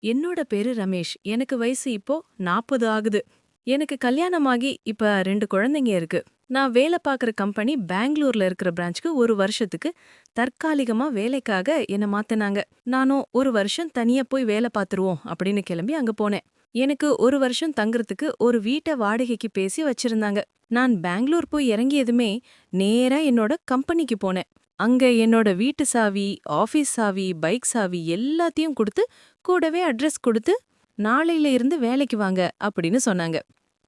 என்னோட பேரு ரமேஷ். எனக்கு வயசு இப்போ 40 ஆகுது. எனக்கு கல்யாணமாகி இப்ப 2 குழந்தைங்க இருக்கு. நான் வேலை பார்க்குற கம்பெனி பெங்களூர்ல இருக்கிற பிரான்ச்க்கு 1 வருஷத்துக்கு தற்காலிகமா வேலைக்காக என்ன மாத்துனாங்க. நானும் 1 வருஷம் தனியா போய் வேலை பார்த்துருவோம் அப்படின்னு கிளம்பி அங்க போனேன். எனக்கு 1 வருஷம் தங்குறதுக்கு ஒரு வீட்ட வாடகைக்கு பேசி வச்சிருந்தாங்க. நான் பெங்களூர் போய் இறங்கியதுமே நேரா என்னோட கம்பெனிக்கு போனேன். அங்க என்னோட வீட்டு சாவி, ஆபீஸ் சாவி, பைக் சாவி எல்லாத்தையும் குடுத்து கூடவே அட்ரஸ் கொடுத்து நாளையில இருந்து வேலைக்கு வாங்க அப்படின்னு சொன்னாங்க.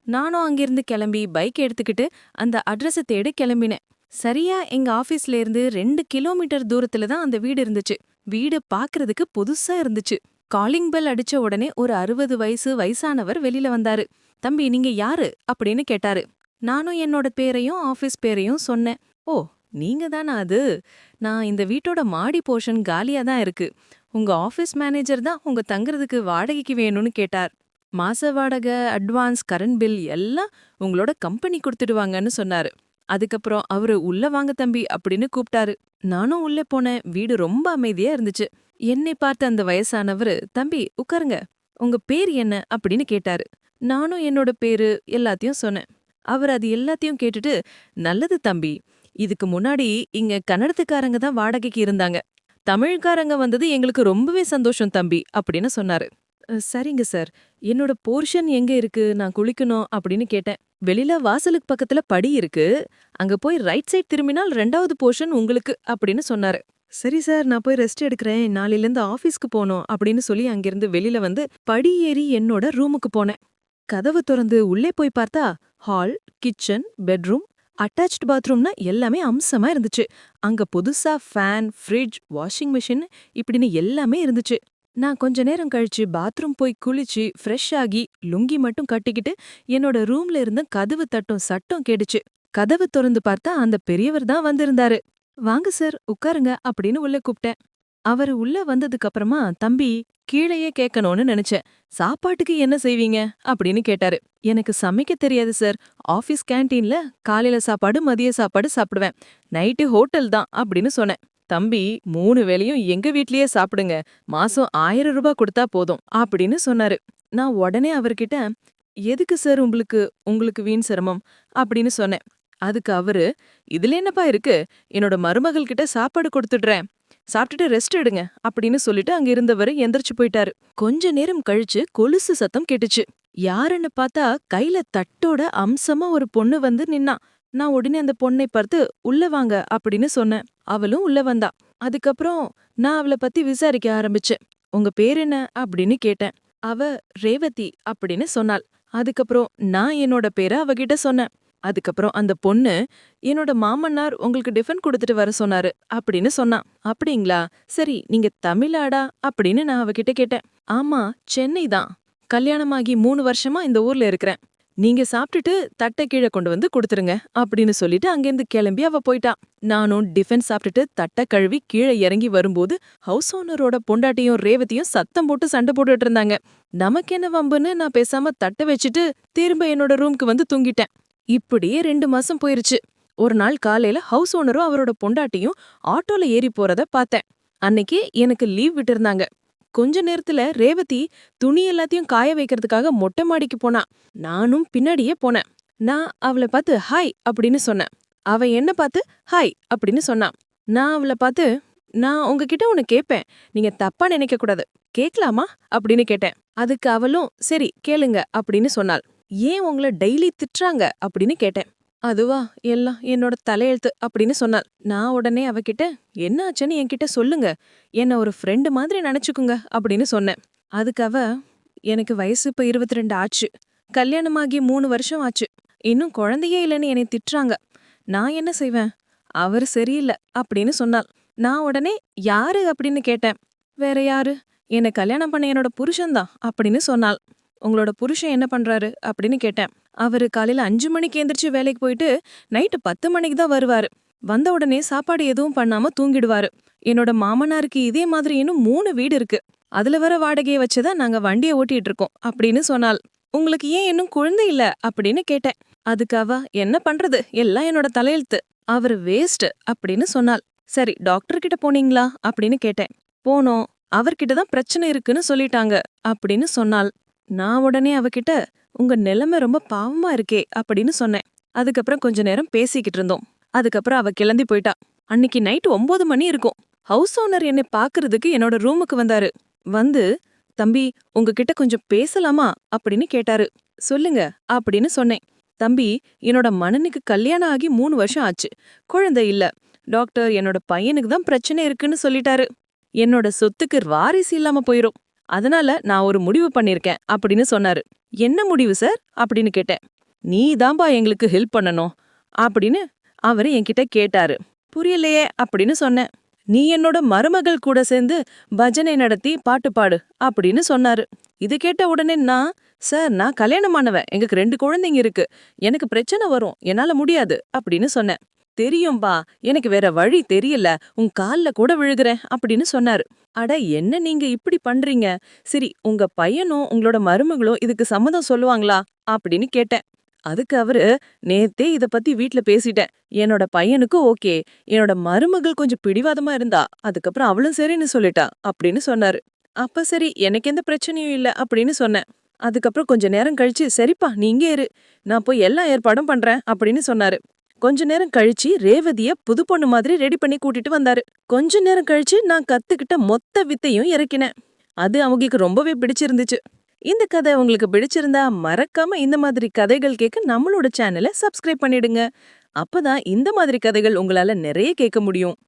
நானும் அங்கிருந்து கிளம்பி பைக் எடுத்துக்கிட்டு அந்த அட்ரஸ தேடி கிளம்பினேன். சரியா எங்க ஆபீஸ்ல இருந்து 2 கிலோமீட்டர் தூரத்துல தான் அந்த வீடு இருந்துச்சு. வீடு பாக்குறதுக்கு புதுசா இருந்துச்சு. காலிங் பெல் அடிச்ச உடனே ஒரு 60 வயசானவர் வெளியில வந்தாரு. "தம்பி, நீங்க யாரு?" அப்படின்னு கேட்டாரு. நானும் என்னோட பேரையும் ஆபீஸ் பேரையும் சொன்னேன். "ஓ, நீங்க தானா அது? நான் இந்த வீட்டோட மாடி போர்ஷன் காலியா தான் இருக்கு. உங்க ஆபீஸ் மேனேஜர் தான் உங்க தங்குறதுக்கு வாடகைக்கு வேணும்னு கேட்டார். மாச வாடகை, அட்வான்ஸ், கரண்ட் பில் எல்லாம் உங்களோட கம்பெனி கொடுத்துடுவாங்கன்னு சொன்னாரு. அதுக்கப்புறம் அவரு "உள்ள வாங்க தம்பி" அப்படின்னு கூப்பிட்டாரு. நானும் உள்ள போனேன். வீடு ரொம்ப அமைதியா இருந்துச்சு. என்னை பார்த்த அந்த வயசானவரு, "தம்பி, உட்காருங்க. உங்க பேர் என்ன?" அப்படின்னு கேட்டாரு. நானும் என்னோட பேரு எல்லாத்தையும் சொன்னேன். அவர் அது எல்லாத்தையும் கேட்டுட்டு, "நல்லது தம்பி. இதுக்கு முன்னாடி இங்க கன்னடத்துக்காரங்க தான் வாடகைக்கு இருந்தாங்க. தமிழ்காரங்க வந்தது எங்களுக்கு ரொம்பவே சந்தோஷம் தம்பி" அப்படின்னு சொன்னாரு. சரிங்க சார். என்னோட போர்ஷன் எங்க இருக்கு? நான் குளிக்கணும்" அப்படின்னு கேட்டேன். "வெளியில வாசலுக்கு பக்கத்துல படி இருக்கு. அங்க போய் ரைட் சைட் திரும்பினால் 2வது போர்ஷன் உங்களுக்கு" அப்படின்னு சொன்னாரு. "சரி சார், நான் போய் ரெஸ்ட் எடுக்கிறேன். நாளையிலேருந்து ஆபீஸ்க்கு போணும்" அப்படின்னு சொல்லி அங்கிருந்து வெளியில வந்து படி ஏறி என்னோட ரூமுக்கு போனேன். கதவு தொறந்து உள்ளே போய் பார்த்தா ஹால், கிச்சன், பெட்ரூம், அட்டாச்ட் பாத்ரூம்னா எல்லாமே அம்சமா இருந்துச்சு. அங்க புதுசா ஃபேன், ஃப்ரிட்ஜ், வாஷிங் மிஷின் இப்படின்னு எல்லாமே இருந்துச்சு. நான் கொஞ்ச நேரம் கழிச்சு பாத்ரூம் போய் குளிச்சு ஃப்ரெஷ் ஆகி லுங்கி மட்டும் கட்டிக்கிட்டு என்னோட ரூம்ல இருந்த கதவு தட்டும் சட்டம் கேட்டுச்சு. கதவு திறந்து பார்த்தா அந்த பெரியவர் தான் வந்திருந்தாரு. "வாங்க சார், உட்காருங்க" அப்படின்னு உள்ள கூப்பிட்டேன். அவரு உள்ள வந்ததுக்கு அப்புறமா, "தம்பி, கீழயே கேட்கணும்னு நினைச்சேன். சாப்பாட்டுக்கு என்ன செய்வீங்க?" அப்படின்னு கேட்டாரு. "எனக்கு சமைக்க தெரியாது சார். ஆபீஸ் கேண்டீன்ல காலையில சாப்பாடு, மதிய சாப்பாடு சாப்பிடுவேன். நைட்டு ஹோட்டல் தான்" அப்படின்னு சொன்னேன். "தம்பி, 3 வேளையும் எங்க வீட்லயே சாப்பிடுங்க. மாசம் 1000 ரூபாய் கொடுத்தா போதும்" அப்படின்னு சொன்னாரு. நான் உடனே அவர்கிட்ட, "எதுக்கு சார் உங்களுக்கு உங்களுக்கு வீண் சிரமம்?" அப்படின்னு சொன்னேன். அதுக்கு அவரு, "இதுல என்னப்பா இருக்கு? என்னோட மருமகள் கிட்ட சாப்பாடு கொடுத்துடுறேன். சாப்பிட்டுட்டு ரெஸ்ட் எடுங்க" அப்படின்னு சொல்லிட்டு அங்க இருந்தவரு எந்திரிச்சு போயிட்டாரு. கொஞ்ச நேரம் கழிச்சு கொலுசு சத்தம் கேட்டுச்சு. யாருன்னு பார்த்தா கையில தட்டோட அம்சமா ஒரு பொண்ணு வந்து நின்னா. நான் உடனே அந்த பொண்ணை பார்த்து "உள்ள வாங்க" அப்படின்னு சொன்னேன். அவளும் உள்ள வந்தா. அதுக்கப்புறம் நான் அவள பத்தி விசாரிக்க ஆரம்பிச்சேன். "உங்க பேர் என்ன?" அப்படின்னு கேட்டேன். அவ "ரேவதி" அப்படின்னு சொன்னாள். அதுக்கப்புறம் நான் என்னோட பேர அவகிட்ட சொன்னேன். அதுக்கப்புறம் அந்த பொண்ணு, "என்னோட மாமனார் உங்களுக்கு டிஃபன் குடுத்துட்டு வர சொன்னாரு" அப்படின்னு சொன்னா. "அப்படிங்களா? சரி, நீங்க தமிழாடா?" அப்படின்னு நான் அவகிட்ட கேட்டேன். "ஆமா, சென்னை தான். கல்யாணமாகி 3 வருஷமா இந்த ஊர்ல இருக்கிறேன். நீங்க சாப்பிட்டுட்டு தட்ட கீழ கொண்டு வந்து குடுத்துருங்க" அப்படின்னு சொல்லிட்டு அங்கிருந்து கிளம்பி அவ போயிட்டா. நானும் டிஃபன் சாப்பிட்டுட்டு தட்ட கழுவி கீழ இறங்கி வரும்போது ஹவுஸ் ஓனரோட பொண்டாட்டியும் ரேவதியும் சத்தம் போட்டு சண்டை போட்டுட்டு இருந்தாங்க. நமக்கு என்ன வம்புன்னு நான் பேசாம தட்ட வச்சுட்டு திரும்ப என்னோட ரூம்க்கு வந்து தூங்கிட்டேன். இப்படியே 2 மாசம் போயிருச்சு. ஒரு நாள் காலையில ஹவுஸ் ஓனரும் அவரோட பொண்டாட்டியும் ஆட்டோல ஏறி போறத பார்த்தேன். அன்னைக்கு எனக்கு லீவ் விட்டிருந்தாங்க. கொஞ்ச நேரத்துல ரேவதி துணி எல்லாத்தையும் காய வைக்கிறதுக்காக மொட்டை மாடிக்கு போனா. நானும் பின்னாடியே போனேன். நான் அவள பார்த்து "ஹாய்" அப்படின்னு சொன்னேன். அவ என்ன பார்த்து "ஹாய்" அப்படின்னு சொன்னா. நான் அவள பார்த்து, "நான் உங்ககிட்ட ஒண்ணு கேட்பேன். நீங்க தப்பா நினைக்க கூடாது. கேட்கலாமா?" அப்படின்னு கேட்டேன். அதுக்கு அவளும் "சரி, கேளுங்க" அப்படின்னு சொன்னாள். "ஏன் உங்கள டெய்லி திட்டுறாங்க?" அப்படின்னு கேட்டேன். "அதுவா, எல்லாம் என்னோட தலையெழுத்து" அப்படின்னு சொன்னாள். நான் உடனே அவகிட்ட, "என்ன ஆச்சுன்னு என்கிட்ட சொல்லுங்க. என்ன ஒரு ஃப்ரெண்டு மாதிரி நினைச்சுக்குங்க" அப்படின்னு சொன்னேன். அதுக்கு அவ, "எனக்கு வயசு இப்ப 22 ஆச்சு. கல்யாணமாகி 3 வருஷம் ஆச்சு. இன்னும் குழந்தையே இல்லைன்னு என்னை திட்டுறாங்க. நான் என்ன செய்வேன்? அவரு சரியில்ல" அப்படின்னு சொன்னாள். நான் உடனே "யாரு?" அப்படின்னு கேட்டேன். "வேற யாரு? என்ன கல்யாணம் பண்ண என்னோட புருஷன் தான்" அப்படின்னு சொன்னாள். "உங்களோட புருஷன் என்ன பண்றாரு?" அப்படின்னு கேட்டேன். அவரு காலையில 5 மணிக்கு எந்திரிச்சு வேலைக்கு போயிட்டு நைட்டு 10 மணிக்கு தான் வருவாரு. வந்த உடனே சாப்பாடு எதுவும் பண்ணாம தூங்கிடுவாரு. என்னோட மாமனாருக்கு இதே மாதிரி இன்னும் 3 வீடு இருக்கு. அதுல வர வாடகைய வச்சுதான் நாங்க வண்டிய ஓட்டிட்டு இருக்கோம்" அப்படின்னு சொன்னாள். "உங்களுக்கு ஏன் இன்னும் குழந்தை இல்ல?" அப்படின்னு கேட்டேன். அதுக்கு அவ, "என்ன பண்றது? எல்லாம் என்னோட தலையெழுத்து. அவரு வேஸ்ட்" அப்படின்னு சொன்னாள். "சரி, டாக்டர் கிட்ட போனீங்களா?" அப்படின்னு கேட்டேன். "போனோம். அவர்கிட்ட தான் பிரச்சனை இருக்குன்னு சொல்லிட்டாங்க அப்படின்னு சொன்னாள். நான் உடனே அவகிட்ட உங்க நிலைமை ரொம்ப பாவமா இருக்கே அப்படின்னு சொன்னேன். அதுக்கப்புறம் கொஞ்ச நேரம் பேசிக்கிட்டு இருந்தோம். அதுக்கப்புறம் அவ கிளம்பி போயிட்டா. அன்னிக்கு நைட் 9 மணி இருக்கும். ஹவுஸ் ஓனர் என்னை பாக்குறதுக்கு என்னோட ரூமுக்கு வந்தாரு. வந்து தம்பி உங்ககிட்ட கொஞ்சம் பேசலாமா அப்படின்னு கேட்டாரு. சொல்லுங்க அப்படின்னு சொன்னேன். தம்பி என்னோட மனனுக்கு கல்யாணம் ஆகி 3 வருஷம் ஆச்சு. குழந்தை இல்ல. டாக்டர் என்னோட பையனுக்கு தான் பிரச்சனை இருக்குன்னு சொல்லிட்டாரு. என்னோட சொத்துக்கு வாரிசு இல்லாம போயிரும். அதனால நான் ஒரு முடிவு பண்ணிருக்கேன் அப்படின்னு சொன்னாரு. என்ன முடிவு சார் அப்படின்னு கேட்டேன். நீ தான்பா எங்களுக்கு ஹெல்ப் பண்ணணும் அப்படின்னு அவரு என்கிட்ட கேட்டாரு. புரியலையே அப்படின்னு சொன்னேன். நீ என்னோட மருமகள் கூட சேர்ந்து பஜனை நடத்தி பாட்டு பாடு அப்படின்னு சொன்னாரு. இது கேட்ட உடனே சார் நான் கல்யாணமானவன், எங்களுக்கு 2 குழந்தைங்க இருக்கு, எனக்கு பிரச்சனை வரும், என்னால முடியாது அப்படின்னு சொன்னேன். தெரியும்பா, எனக்கு வேற வழி தெரியல, உன் கால்ல கூட விழுகிறேன் அப்படின்னு சொன்னாரு. அட என்ன நீங்க இப்படி பண்றீங்க? சரி உங்க பையனும் உங்களோட மருமகளும் இதுக்கு சம்மதம் சொல்லுவாங்களா அப்படின்னு கேட்டேன். அதுக்கு அவரு நேத்தே இத பத்தி வீட்ல பேசிட்டேன், என்னோட பையனுக்கு ஓகே, என்னோட மருமகள் கொஞ்சம் பிடிவாதமா இருந்தா, அதுக்கப்புறம் அவளும் சரின்னு சொல்லிட்டா அப்படின்னு சொன்னாரு. அப்ப சரி எனக்கு எந்த பிரச்சனையும் இல்ல அப்படின்னு சொன்னேன். அதுக்கப்புறம் கொஞ்ச நேரம் கழிச்சு சரிப்பா நீ இங்கே இரு, நான் போய் எல்லா ஏற்பாடும் பண்றேன் அப்படின்னு சொன்னாரு. கொஞ்ச நேரம் கழிச்சு ரேவதிய புது பொண்ணு மாதிரி ரெடி பண்ணி கூட்டிட்டு வந்தாரு. கொஞ்ச நேரம் கழிச்சு நான் கத்துக்கிட்ட மொத்த வித்தையும் இறக்கினேன். அது அவங்களுக்கு ரொம்பவே பிடிச்சிருந்துச்சு. இந்த கதை உங்களுக்கு பிடிச்சிருந்தா மறக்காம இந்த மாதிரி கதைகள் கேட்க நம்மளோட சேனலை சப்ஸ்கிரைப் பண்ணிடுங்க. அப்பதான் இந்த மாதிரி கதைகள் உங்களால நிறைய கேட்க முடியும்.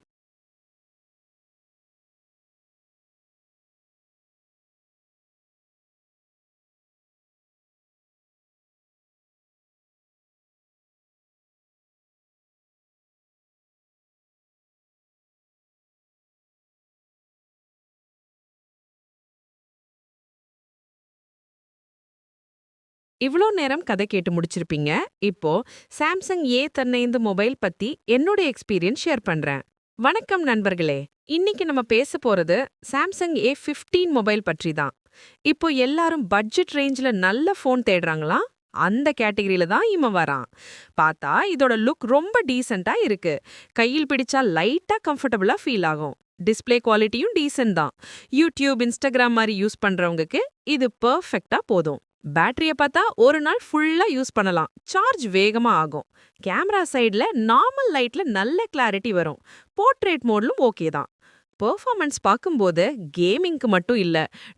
இவ்ளோ நேரம் கதை கேட்டு முடிச்சிருப்பீங்க. இப்போ சாம்சங் A15 மொபைல் பத்தி என்னோட எக்ஸ்பீரியன்ஸ் ஷேர் பண்றேன். வணக்கம் நண்பர்களே. இன்னைக்கு நம்ம பேச போறது சாம்சங் A15 மொபைல் பற்றி தான். இப்போ எல்லாரும் பட்ஜெட் ரேஞ்ச்ல நல்ல ஃபோன் தேடுறாங்களா? அந்த கேட்டகரியில தான் இவன் வரான். பார்த்தா இதோட லுக் ரொம்ப டீசென்ட்டா இருக்கு. கையில் பிடிச்சா லைட்டா கம்ஃபர்டபுளா ஃபீல் ஆகும். டிஸ்ப்ளே குவாலிட்டியும் டீசென்ட் தான். யூடியூப், இன்ஸ்டாகிராம் மாதிரி யூஸ் பண்றவங்களுக்கு இது பெர்ஃபெக்ட்டா போதும். பேட்டரிய பார்த்தா ஒரு நாள் ஃபுல்லா யூஸ் பண்ணலாம். சார்ஜ் வேகமா ஆகும். கேமரா சைடுல நார்மல் லைட்ல நல்ல கிளாரிட்டி வரும். போர்ட்ரேட் மோட்லும் ஓகே தான். பெர்ஃபார்மன்ஸ் பார்க்கும்போது கேமிங்க்கு மட்டும் இல்ல,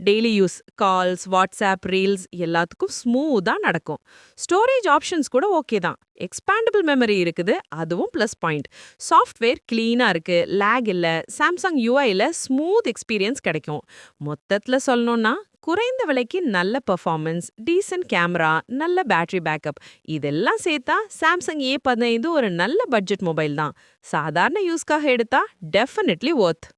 daily use, calls, WhatsApp, reels எல்லாத்துக்கும் ஸ்மூத்தா நடக்கும். ஸ்டோரேஜ் ஆப்ஷன்ஸ் கூட ஓகே தான். எக்ஸ்பாண்டபிள் மெமரி இருக்குது, அதுவும் ப்ளஸ் பாயிண்ட். சாஃப்ட்வேர் கிளீனா இருக்கு, லேக் இல்ல. சாம்சங் யூஐல ஸ்மூத் எக்ஸ்பீரியன்ஸ் கிடைக்கும். மொத்தத்துல சொல்லணும்னா குறைந்த விலைக்கு நல்ல பெர்ஃபார்மன்ஸ், டீசன்ட் கேமரா, நல்ல பேட்டரி பேக்கப் இதெல்லாம் சேர்த்தா சாம்சங் A15 ஒரு நல்ல பட்ஜெட் மொபைல் தான். சாதாரண யூஸ்க்காக எடுத்தா டெஃபினெட்லி வொர்த்.